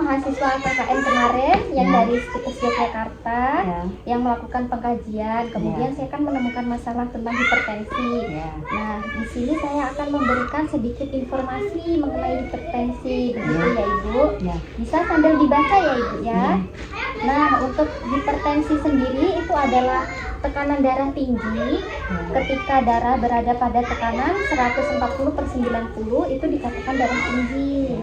mahasiswa KKN kemarin yang dari Yogyakarta yang melakukan pengkajian. Kemudian saya kan menemukan masalah tentang hipertensi. Nah, di sini saya akan memberikan sedikit informasi mengenai hipertensi, begitu ya Ibu. Bisa sambil dibaca ya Ibu ya. Nah, untuk hipertensi sendiri itu adalah tekanan darah tinggi ketika darah berada pada tekanan 140/90 itu dikatakan darah tinggi.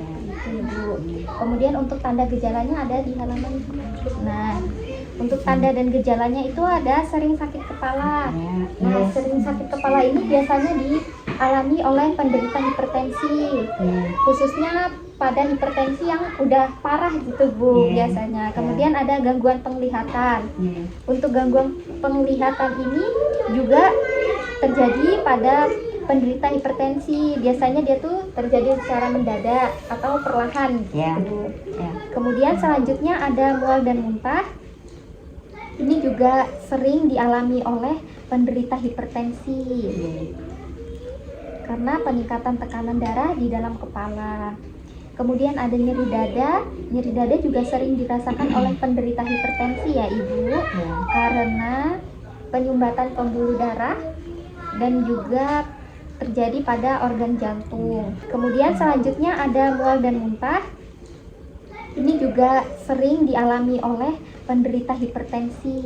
Ibu. Kemudian untuk tanda gejalanya ada di halaman. Nah, untuk tanda dan gejalanya itu ada sering sakit kepala. Nah, sering sakit kepala ini biasanya dialami oleh penderita hipertensi, khususnya pada hipertensi yang udah parah gitu Bu biasanya. Kemudian ada gangguan penglihatan. Untuk gangguan penglihatan ini juga terjadi pada penderita hipertensi. Biasanya dia tuh terjadi secara mendadak atau perlahan gitu. Kemudian selanjutnya ada mual dan muntah. Ini juga sering dialami oleh penderita hipertensi karena peningkatan tekanan darah di dalam kepala. Kemudian ada nyeri dada. Nyeri dada juga sering dirasakan oleh penderita hipertensi ya Ibu, karena penyumbatan pembuluh darah dan juga terjadi pada organ jantung. Kemudian selanjutnya ada mual dan muntah. Ini juga sering dialami oleh penderita hipertensi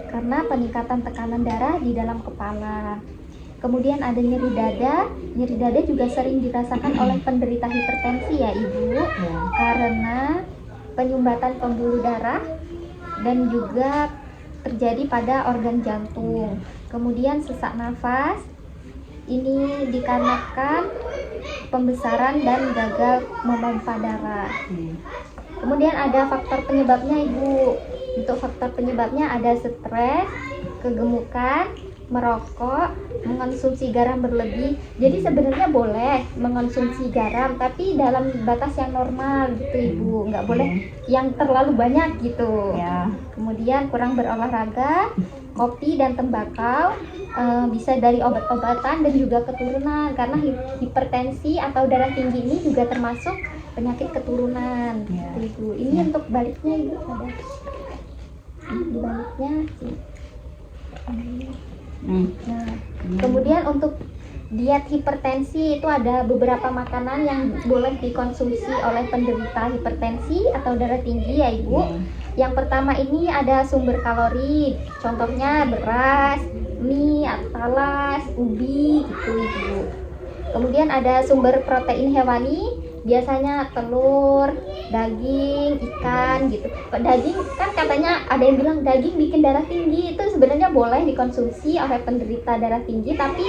karena peningkatan tekanan darah di dalam kepala. Kemudian ada nyeri dada. Nyeri dada juga sering dirasakan oleh penderita hipertensi ya Ibu, karena penyumbatan pembuluh darah dan juga terjadi pada organ jantung. Kemudian sesak nafas. Ini dikarenakan pembesaran dan gagal memompa darah. Kemudian ada faktor penyebabnya Ibu. Untuk faktor penyebabnya ada stres, kegemukan, merokok, mengonsumsi garam berlebih. Jadi sebenarnya boleh mengonsumsi garam, tapi dalam batas yang normal gitu Ibu, nggak boleh yang terlalu banyak gitu. Kemudian kurang berolahraga, kopi dan tembakau, bisa dari obat-obatan dan juga keturunan, karena hipertensi atau darah tinggi ini juga termasuk penyakit keturunan gitu Ibu. Ini untuk baliknya Ibu, ada di baliknya sih. Nah, kemudian untuk diet hipertensi itu ada beberapa makanan yang boleh dikonsumsi oleh penderita hipertensi atau darah tinggi ya Ibu. Yang pertama ini ada sumber kalori, contohnya beras, mie, talas, ubi gitu Ibu. Kemudian ada sumber protein hewani, biasanya telur, daging, ikan gitu. Daging kan katanya ada yang bilang daging bikin darah tinggi, itu sebenarnya boleh dikonsumsi oleh penderita darah tinggi, tapi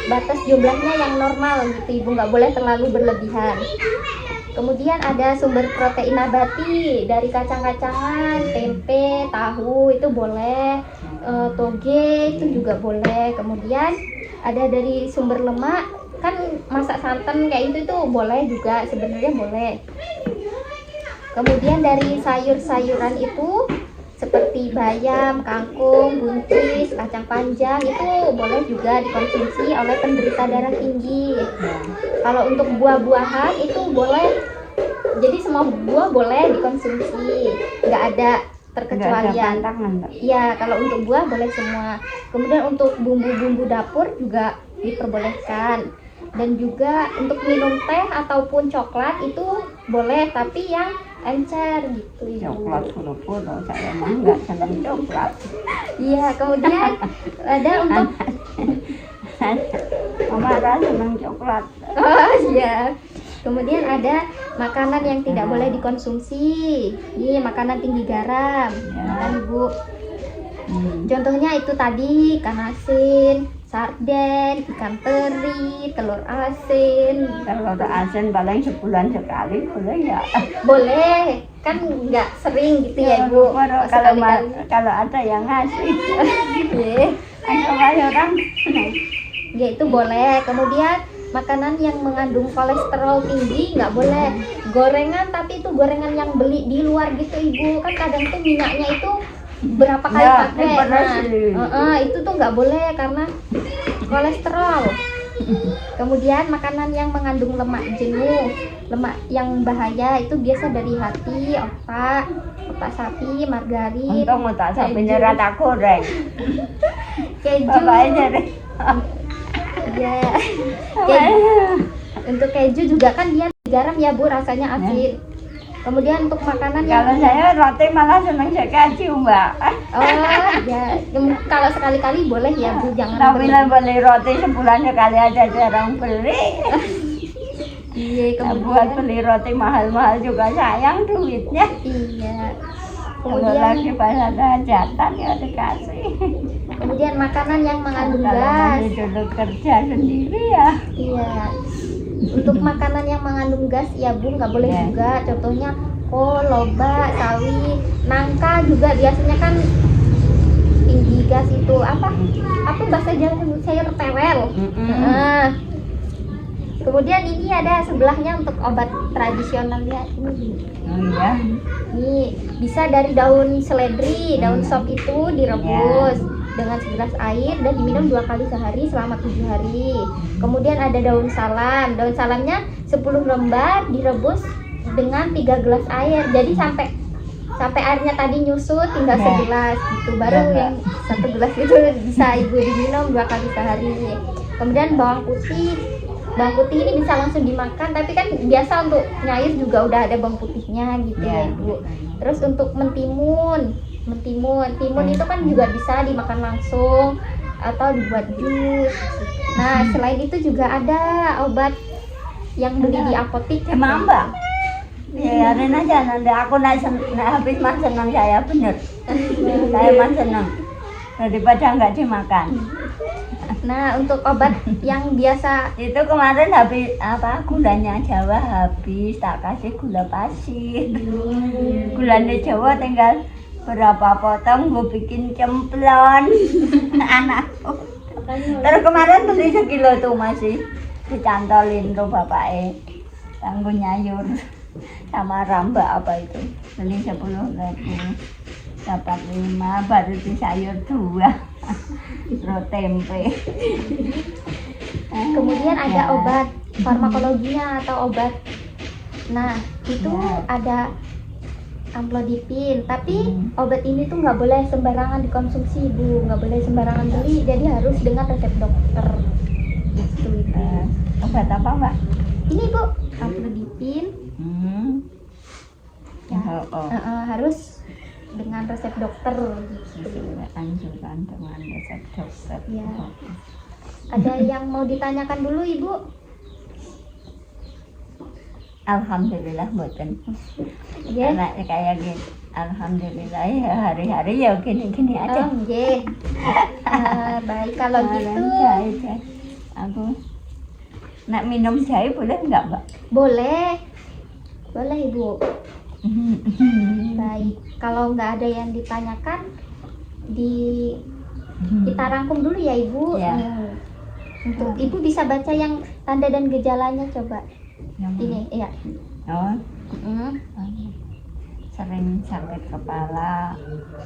batas jumlahnya yang normal gitu Ibu, nggak boleh terlalu berlebihan. Kemudian ada sumber protein nabati dari kacang-kacangan, tempe, tahu itu boleh, toge itu juga boleh. Kemudian ada dari sumber lemak, kan masak santan kayak itu boleh juga, sebenarnya boleh. Kemudian dari sayur-sayuran itu seperti bayam, kangkung, buncis, kacang panjang itu boleh juga dikonsumsi oleh penderita darah tinggi. Kalau untuk buah-buahan itu boleh, jadi semua buah boleh dikonsumsi, nggak ada terkecualian. Iya, kalau untuk buah boleh semua. Kemudian untuk bumbu-bumbu dapur juga diperbolehkan. Dan juga untuk minum teh ataupun coklat itu boleh, tapi yang encer gitu Ibu. Coklat puluh saya mah nggak senang coklat. Iya, kemudian ada untuk Mama senang coklat. oh iya. Kemudian ada makanan yang tidak boleh dikonsumsi. Ini makanan tinggi garam, kan Ibu. Contohnya itu tadi ikan asin, sarden, ikan teri, telur asin. Telur asin paling sebulan sekali boleh nggak? Boleh, kan nggak sering gitu ya Ibu. Kalau ada yang ngasih. Iya. Orang. Ya itu boleh. Kemudian makanan yang mengandung kolesterol tinggi nggak boleh. Gorengan, tapi itu gorengan yang beli di luar gitu Ibu. Kan kadang tuh minyaknya itu berapa kali pakai. Nah, itu tuh nggak boleh karena kolesterol. Kemudian makanan yang mengandung lemak jenuh, lemak yang bahaya itu biasa dari hati, otak sapi, margarin, Untung otak sapi keju. ora tak goreng. Keju. Bapaknya jadi. Ya. Keju. Untuk keju juga kan dia garam ya Bu, rasanya asin. Kemudian untuk makanan yang Kalau saya roti malah seneng keju, Mbak. oh ya, kalau sekali-kali boleh ya Bu, jangan Tapi lah berlebih. beli roti sebulan sekali aja jarang beli. Iya, Nah, buat kemudian beli roti mahal-mahal juga sayang duitnya. iya. Kalau Kemudian lagi pas ada hajatan ya dikasih. kemudian makanan yang mengandung Kalau gas. masih dulu kerja sendiri ya. Iya. Untuk makanan yang mengandung gas ya Bu, nggak boleh Ya. juga. Contohnya kol, loba, sawi, nangka juga biasanya kan tinggi gas itu apa bahasa Jawa sayur tewel. Nah, kemudian ini ada sebelahnya untuk obat tradisional ya ini. Oh iya. Ini bisa dari daun seledri, daun sop itu direbus dengan segelas air dan diminum 2 kali sehari selama 7 hari. Kemudian ada daun salam. Daun salamnya 10 lembar direbus dengan 3 gelas air. Jadi sampai airnya tadi nyusut tinggal segelas gitu. Baru yang 1 gelas itu bisa Ibu diminum 2 kali sehari. Kemudian bawang putih. Bawang putih ini bisa langsung dimakan, tapi kan biasa untuk nyair juga udah ada bawang putihnya gitu ya Ibu. Terus untuk mentimun itu kan juga bisa dimakan langsung atau dibuat jus. Nah, selain itu juga ada obat yang beli di apotik. Emang Mbak? Ya yarin aja nanti aku habis mah senang saya bener. Saya mah senang daripada nggak dimakan. Nah, untuk obat yang biasa Itu kemarin habis gulanya Jawa habis, tak kasih gula pasir. Gulanya Jawa tinggal berapa potong, gue bikin cemplon anakku. Terus kemarin beli sekilo tuh masih dicantolin tuh bapaknya, tangguh nyayur sama rambak apa itu, beli 10.000 dapat 5, baru di sayur 2 terus tempe. kemudian ada obat farmakologinya atau obat. Nah, itu ada amlodipin, tapi obat ini tuh nggak boleh sembarangan dikonsumsi Bu, nggak boleh sembarangan beli, jadi harus dengan resep dokter gitu Ibu. Obat apa Mbak? Ini Bu, amlodipin ya, harus dengan resep dokter gitu. Anjuran dengan resep dokter. Ya. Ada yang mau ditanyakan dulu Ibu? Alhamdulillah mboten. Ya. Karena kayak gitu. Alhamdulillah ya hari-hari ya gini-gini aja. Oh, nggih. Baik kalau gitu. Jahe. Aku nak minum jahe boleh enggak, Mbak? Boleh. Boleh Ibu. Baik. Kalau nggak ada yang ditanyakan kita rangkum dulu ya Ibu. Ya. Untuk Ibu bisa baca yang tanda dan gejalanya coba. Yang Ini ya. Oh. Sering sakit kepala,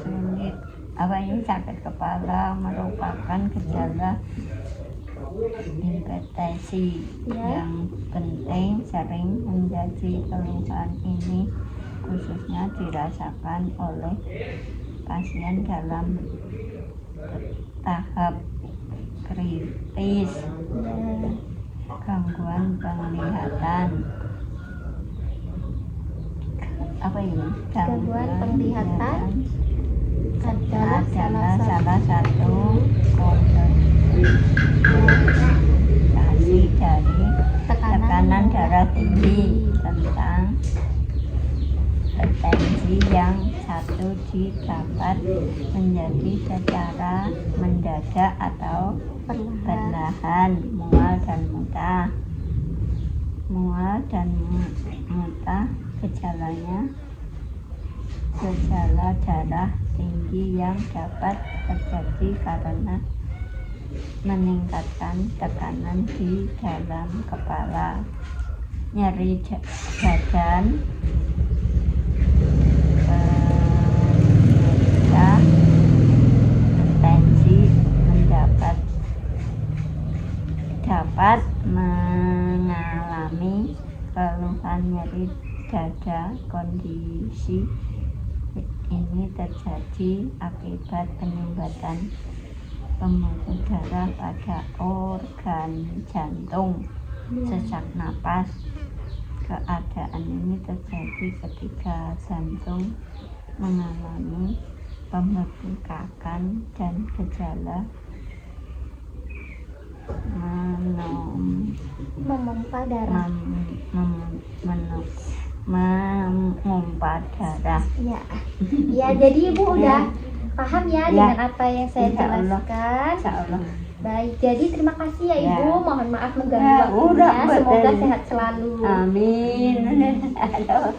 sulit. Apa ini sakit kepala merupakan gejala hipertensi yang penting, sering menjadi keluhan ini khususnya dirasakan oleh pasien dalam tahap kritis, gangguan penglihatan. Apa ini? Gangguan penglihatan adalah salah satu komplikasi dari tekanan darah tinggi tentang hipertensi yang satu didapat menjadi secara mendadak atau perlahan, mual dan muntah. Gejalanya gejala darah tinggi yang dapat terjadi karena meningkatkan tekanan di dalam kepala, nyeri badan, tensi dapat keluhan nyeri dada. Kondisi ini terjadi akibat penyumbatan pembuluh darah pada organ jantung, sesak napas. Keadaan ini terjadi ketika jantung mengalami pembengkakan dan gejala Memompa darah. mengumpat darah. Ya, ya jadi Ibu udah paham ya dengan apa yang saya Insya Allah. jelaskan. Insya Allah. Baik, jadi terima kasih ya Ibu. Ya. Mohon maaf Ya, mengganggu udah, waktunya. Semoga betul. sehat selalu. Amin. Aduh.